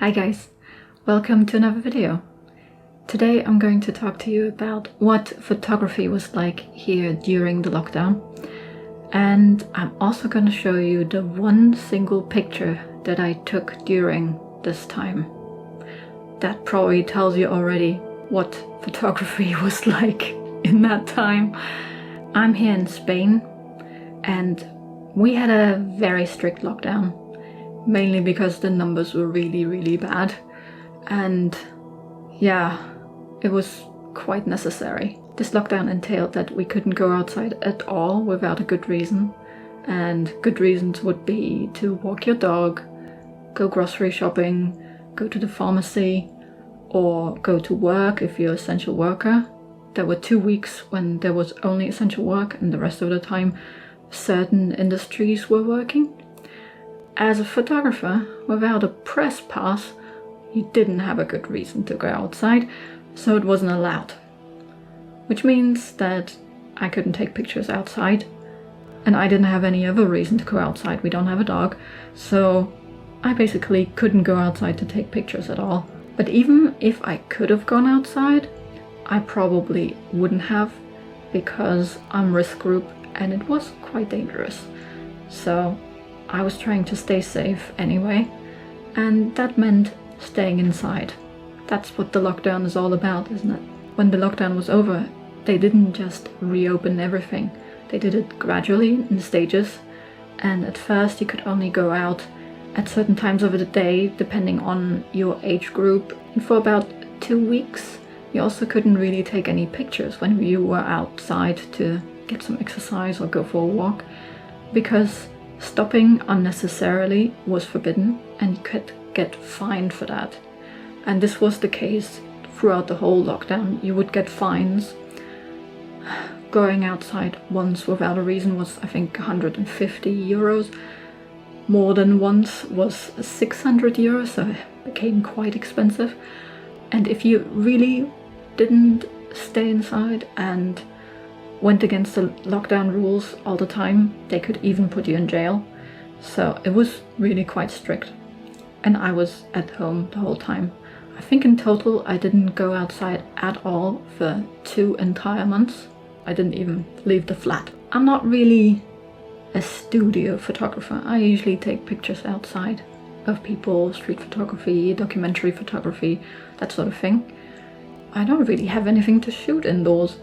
Hi guys, welcome to another video. Today I'm going to talk to you about what photography was like here during the lockdown, and I'm also going to show you the one single picture that I took during this time. That probably tells you already what photography was like in that time. I'm here in Spain and we had a very strict lockdown, mainly because the numbers were really bad, and yeah, it was quite necessary. This lockdown entailed that we couldn't go outside at all without a good reason, and good reasons would be to walk your dog, go grocery shopping, go to the pharmacy, or go to work if you're an essential worker. There were 2 weeks when there was only essential work, and the rest of the time certain industries were working. As a photographer, without a press pass, you didn't have a good reason to go outside, so it wasn't allowed. Which means that I couldn't take pictures outside, and I didn't have any other reason to go outside. We don't have a dog, so I basically couldn't go outside to take pictures at all. But even if I could have gone outside, I probably wouldn't have, because I'm risk group and it was quite dangerous. So I was trying to stay safe anyway, and that meant staying inside. That's what the lockdown is all about, isn't it? When the lockdown was over, they didn't just reopen everything. They did it gradually in stages, and at first you could only go out at certain times of the day depending on your age group. And for about 2 weeks you also couldn't really take any pictures when you were outside to get some exercise or go for a walk, because stopping unnecessarily was forbidden and you could get fined for that. And this was the case throughout the whole lockdown. You would get fines. Going outside once without a reason was, I think, 150 euros. More than once was 600 euros, so it became quite expensive. And if you really didn't stay inside and went against the lockdown rules all the time, they could even put you in jail. So it was really quite strict. And I was at home the whole time. I think in total I didn't go outside at all for 2 entire months. I didn't even leave the flat. I'm not really a studio photographer. I usually take pictures outside of people, street photography, documentary photography, that sort of thing. I don't really have anything to shoot indoors.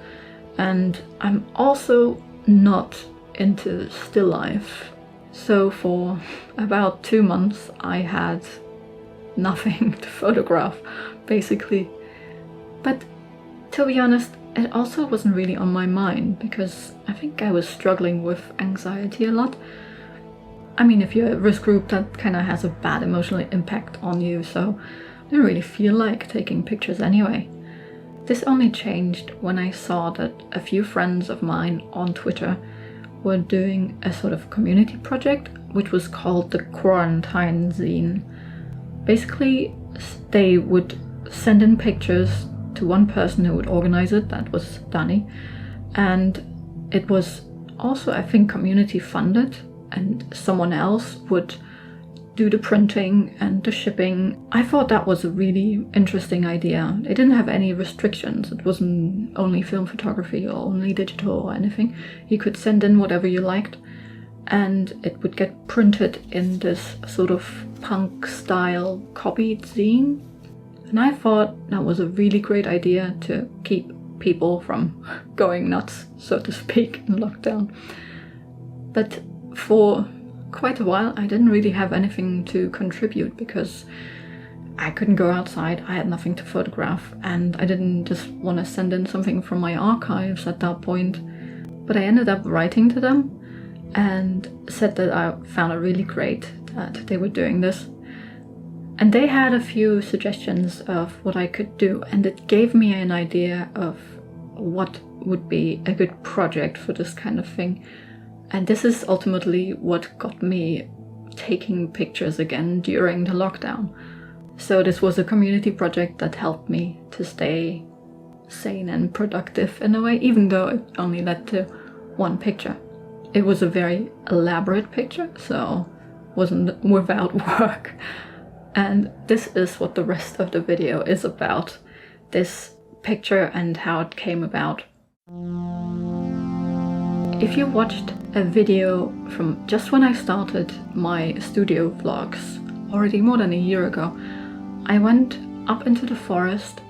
And I'm also not into still life. So for about 2 months I had nothing to photograph, basically. But to be honest, it also wasn't really on my mind, because I think I was struggling with anxiety a lot. I mean, if you're a risk group, that kind of has a bad emotional impact on you, so I didn't really feel like taking pictures anyway. This only changed when I saw that a few friends of mine on Twitter were doing a sort of community project, which was called the Quarantine Zine. Basically, they would send in pictures to one person who would organize it, that was Dani, and it was also, I think, community funded, and someone else would do the printing and the shipping. I thought that was a really interesting idea. They didn't have any restrictions. It wasn't only film photography or only digital or anything. You could send in whatever you liked, and it would get printed in this sort of punk style copied zine. And I thought that was a really great idea to keep people from going nuts, so to speak, in lockdown. But for quite a while I didn't really have anything to contribute, because I couldn't go outside, I had nothing to photograph, and I didn't just want to send in something from my archives at that point. But I ended up writing to them and said that I found it really great that they were doing this. And they had a few suggestions of what I could do, and it gave me an idea of what would be a good project for this kind of thing. And this is ultimately what got me taking pictures again during the lockdown. So this was a community project that helped me to stay sane and productive in a way, even though it only led to one picture. It was a very elaborate picture, so wasn't without work. And this is what the rest of the video is about, this picture and how it came about. If you watched a video from just when I started my studio vlogs, already more than a year ago, I went up into the forest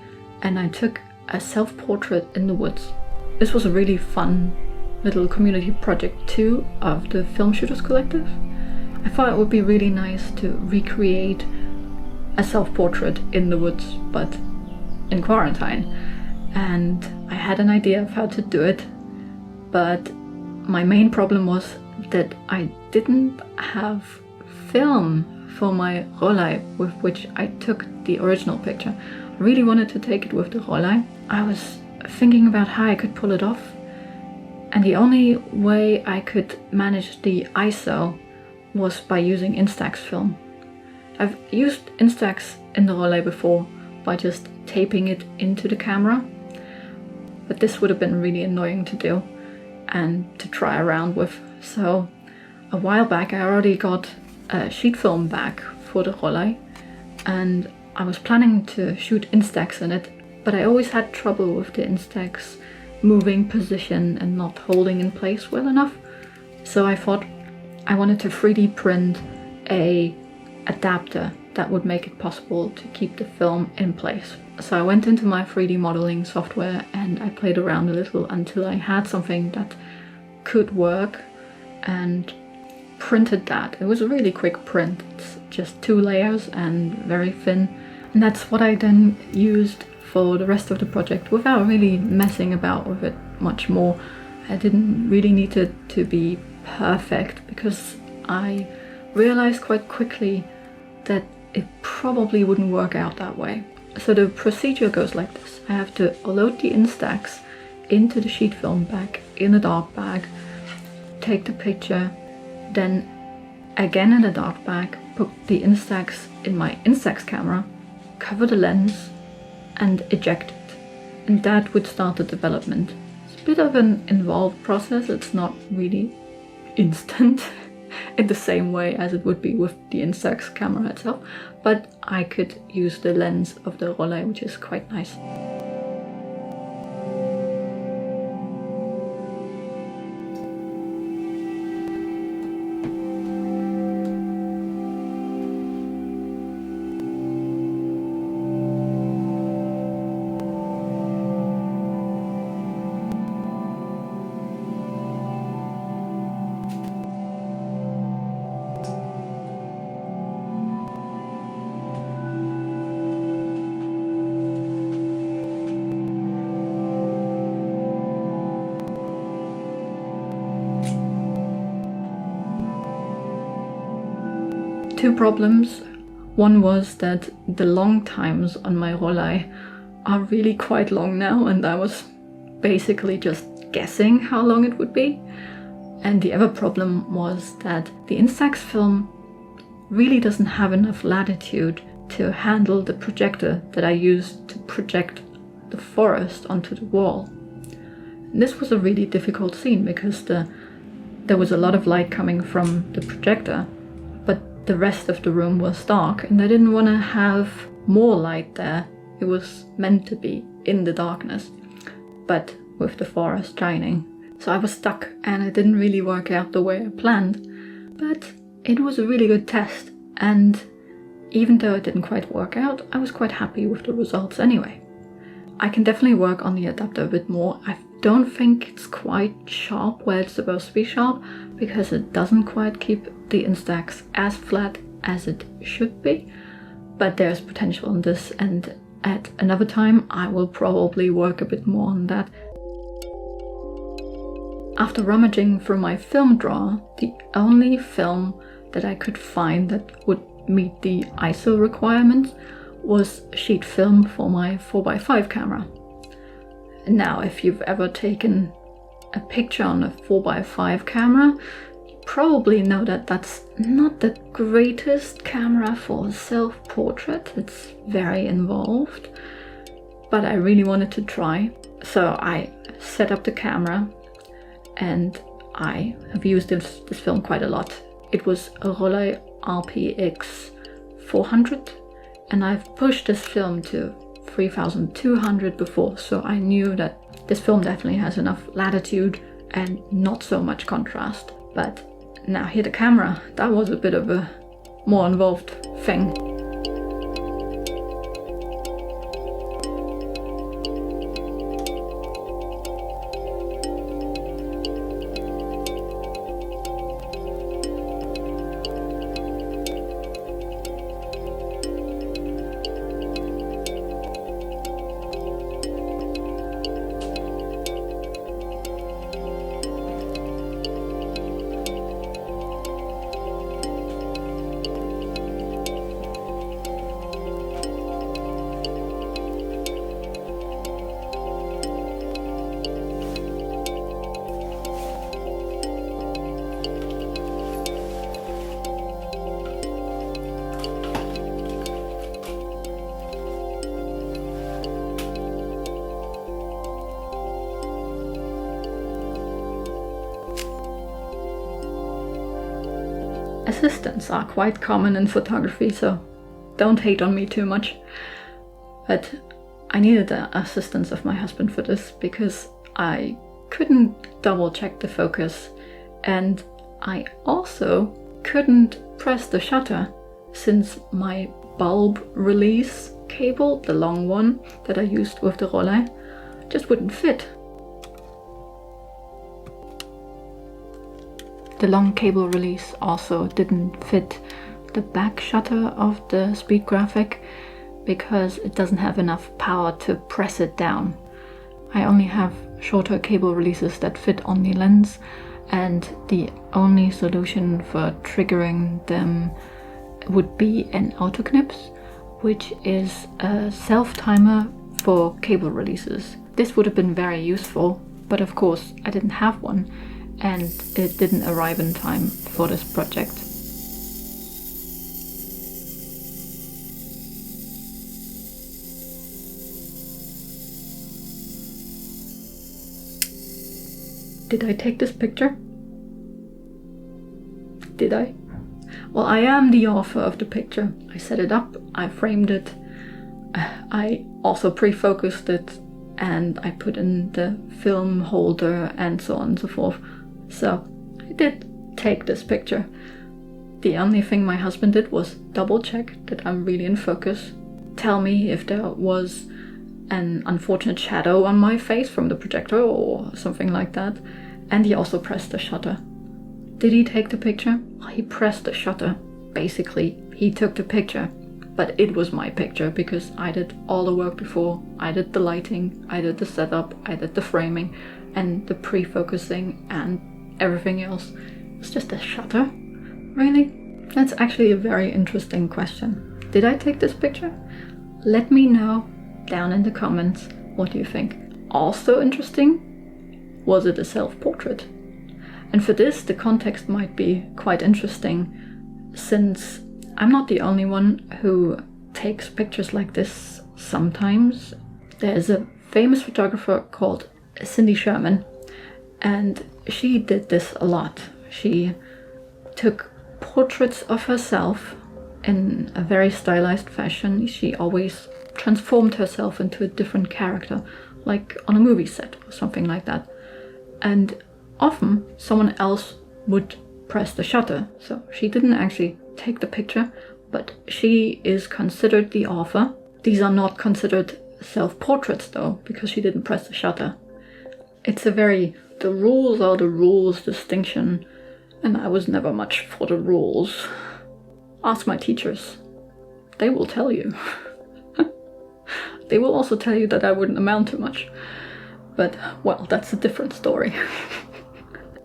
and I took a self-portrait in the woods. This was a really fun little community project too of the Film Shooters Collective. I thought it would be really nice to recreate a self-portrait in the woods, but in quarantine. And I had an idea of how to do it, but my main problem was that I didn't have film for my Rollei with which I took the original picture. I really wanted to take it with the Rollei. I was thinking about how I could pull it off, and the only way I could manage the ISO was by using Instax film. I've used Instax in the Rollei before by just taping it into the camera, but this would have been really annoying to do and to try around with. So a while back I already got a sheet film back for the Rollei, and I was planning to shoot Instax in it, but I always had trouble with the Instax moving position and not holding in place well enough. So I thought I wanted to 3D print a adapter that would make it possible to keep the film in place. So I went into my 3D modeling software and I played around a little until I had something that could work and printed that. It was a really quick print. It's just 2 layers and very thin. And that's what I then used for the rest of the project without really messing about with it much more. I didn't really need it to be perfect because I realized quite quickly that it probably wouldn't work out that way. So the procedure goes like this. I have to load the Instax into the sheet film bag in a dark bag, take the picture, then again in a dark bag, put the Instax in my Instax camera, cover the lens and eject it. And that would start the development. It's a bit of an involved process. It's not really instant in the same way as it would be with the Instax camera itself, but I could use the lens of the Rollei, which is quite nice. Two problems. One was that the long times on my Rollei are really quite long now, and I was basically just guessing how long it would be. And the other problem was that the Instax film really doesn't have enough latitude to handle the projector that I used to project the forest onto the wall. And this was a really difficult scene because there was a lot of light coming from the projector, but the rest of the room was dark and I didn't want to have more light there. It was meant to be in the darkness, but with the forest shining. So I was stuck and it didn't really work out the way I planned, but it was a really good test, and even though it didn't quite work out, I was quite happy with the results anyway. I can definitely work on the adapter a bit more. I don't think it's quite sharp where it's supposed to be sharp because it doesn't quite keep the Instax as flat as it should be, but there's potential in this, and at another time I will probably work a bit more on that. After rummaging through my film drawer, the only film that I could find that would meet the ISO requirements was sheet film for my 4x5 camera. Now, if you've ever taken a picture on a 4x5 camera, you probably know that that's not the greatest camera for self-portrait. It's very involved, but I really wanted to try. So I set up the camera, and I have used this film quite a lot. It was a Rollei RPX 400 And I've pushed this film to 3200 before, so I knew that this film definitely has enough latitude and not so much contrast. But now here the camera, that was a bit of a more involved thing. Assistants are quite common in photography, so don't hate on me too much. But I needed the assistance of my husband for this because I couldn't double check the focus, and I also couldn't press the shutter since my bulb release cable, the long one that I used with the Rollei, just wouldn't fit. The long cable release also didn't fit the back shutter of the Speed Graphic because it doesn't have enough power to press it down. I only have shorter cable releases that fit on the lens, and the only solution for triggering them would be an Autoknips, which is a self-timer for cable releases. This would have been very useful, but of course I didn't have one, and it didn't arrive in time for this project. Did I take this picture? Did I? Well, I am the author of the picture. I set it up, I framed it, I also pre-focused it, and I put in the film holder and so on and so forth. So I did take this picture. The only thing my husband did was double check that I'm really in focus, tell me if there was an unfortunate shadow on my face from the projector or something like that, and he also pressed the shutter. Did he take the picture? Well, he pressed the shutter. Basically, he took the picture, but it was my picture because I did all the work before. I did the lighting, I did the setup, I did the framing and the pre-focusing and everything else. It's just a shutter? Really? That's actually a very interesting question. Did I take this picture? Let me know down in the comments what do you think. Also interesting, was it a self-portrait? And for this, the context might be quite interesting, since I'm not the only one who takes pictures like this sometimes. There's a famous photographer called Cindy Sherman, and she did this a lot. She took portraits of herself in a very stylized fashion. She always transformed herself into a different character, like on a movie set or something like that. And often someone else would press the shutter, so she didn't actually take the picture, but she is considered the author. These are not considered self-portraits though, because she didn't press the shutter. It's a very the rules are the rules distinction, and I was never much for the rules. Ask my teachers. They will tell you. They will also tell you that I wouldn't amount to much. But, well, that's a different story.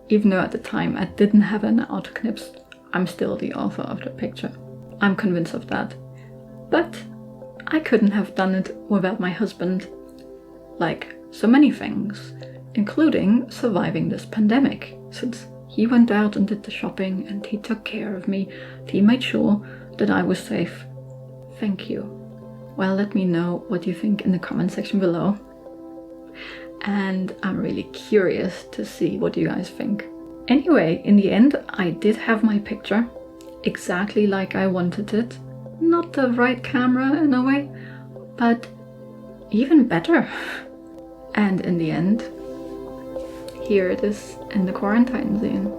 Even though at the time I didn't have an Autoknips, I'm still the author of the picture. I'm convinced of that. But I couldn't have done it without my husband. Like so many things, including surviving this pandemic, since he went out and did the shopping and he took care of me. He made sure that I was safe. Thank you. Well, let me know what you think in the comment section below. And I'm really curious to see what you guys think. Anyway, in the end, I did have my picture exactly like I wanted it. not the right camera in a way, but even better. And in the end, here it is in the quarantine zine.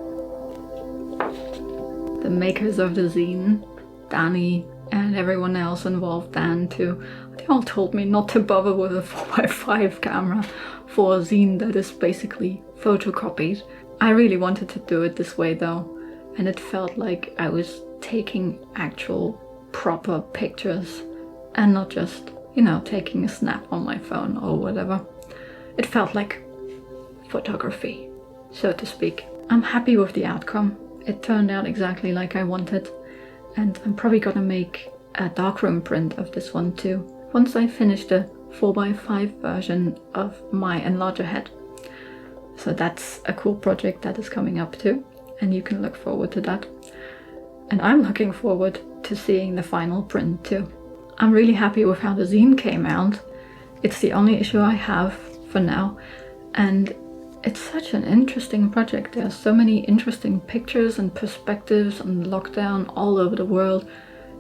The makers of the zine, Danny and everyone else involved, Dan too, they all told me not to bother with a 4x5 camera for a zine that is basically photocopied. I really wanted to do it this way though, and it felt like I was taking actual proper pictures and not just, you know, taking a snap on my phone or whatever. It felt like photography, so to speak. I'm happy with the outcome. It turned out exactly like I wanted, and I'm probably gonna make a darkroom print of this one too, once I finish the 4x5 version of my enlarger head. So that's a cool project that is coming up too, and you can look forward to that. And I'm looking forward to seeing the final print too. I'm really happy with how the zine came out. It's the only issue I have for now, and it's such an interesting project. There are so many interesting pictures and perspectives on lockdown all over the world.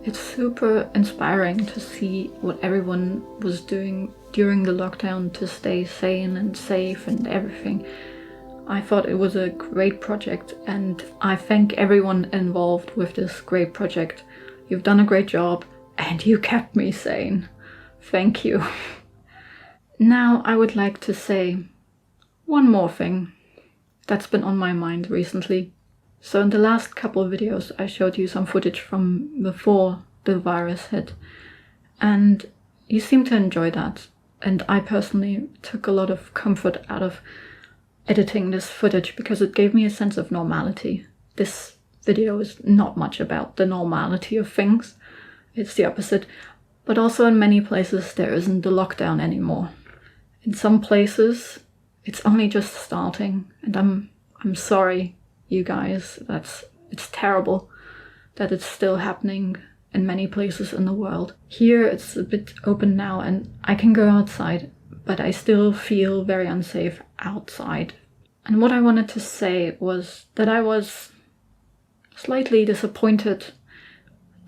It's super inspiring to see what everyone was doing during the lockdown to stay sane and safe and everything. I thought it was a great project, and I thank everyone involved with this great project. You've done a great job, and you kept me sane. Thank you. Now I would like to say one more thing that's been on my mind recently. So in the last couple of videos I showed you some footage from before the virus hit, and you seem to enjoy that. And I personally took a lot of comfort out of editing this footage because it gave me a sense of normality. This video is not much about the normality of things. It's the opposite. But also in many places there isn't the lockdown anymore. In some places it's only just starting, and I'm sorry, you guys. It's terrible that it's still happening in many places in the world. Here it's a bit open now and I can go outside, but I still feel very unsafe outside. And what I wanted to say was that I was slightly disappointed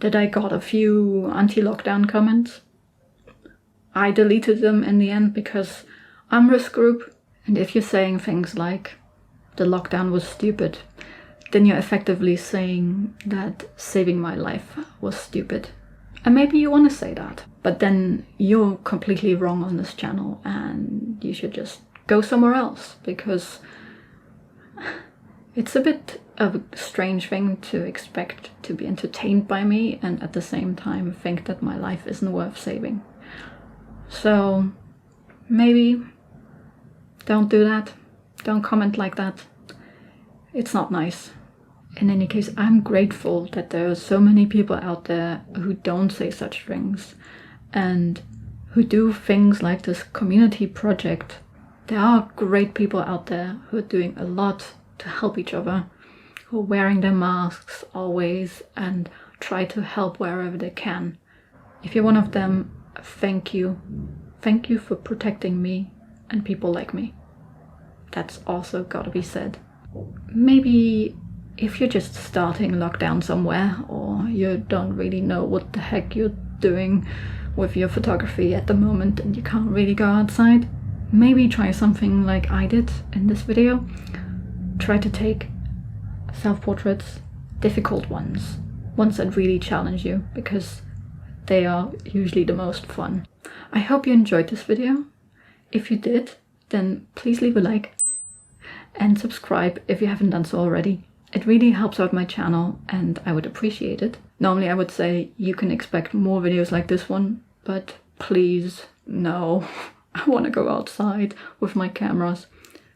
that I got a few anti-lockdown comments. I deleted them in the end because I'm risk group, and if you're saying things like the lockdown was stupid, then you're effectively saying that saving my life was stupid. And maybe you want to say that, but then you're completely wrong on this channel and you should just go somewhere else, because it's a bit of a strange thing to expect to be entertained by me and at the same time think that my life isn't worth saving. So maybe don't do that. Don't comment like that. It's not nice. In any case, I'm grateful that there are so many people out there who don't say such things and who do things like this community project. There are great people out there who are doing a lot to help each other, who are wearing their masks always and try to help wherever they can. If you're one of them, thank you. Thank you for protecting me and people like me. That's also gotta be said. Maybe if you're just starting lockdown somewhere, or you don't really know what the heck you're doing with your photography at the moment and you can't really go outside, maybe try something like I did in this video. Try to take self-portraits, difficult ones that really challenge you, because they are usually the most fun. I hope you enjoyed this video. If you did, then please leave a like and subscribe if you haven't done so already. It really helps out my channel and I would appreciate it. Normally I would say you can expect more videos like this one, but please, no. I want to go outside with my cameras.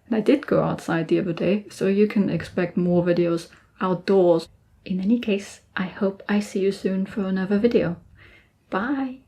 And I did go outside the other day, so you can expect more videos outdoors. In any case, I hope I see you soon for another video. Bye!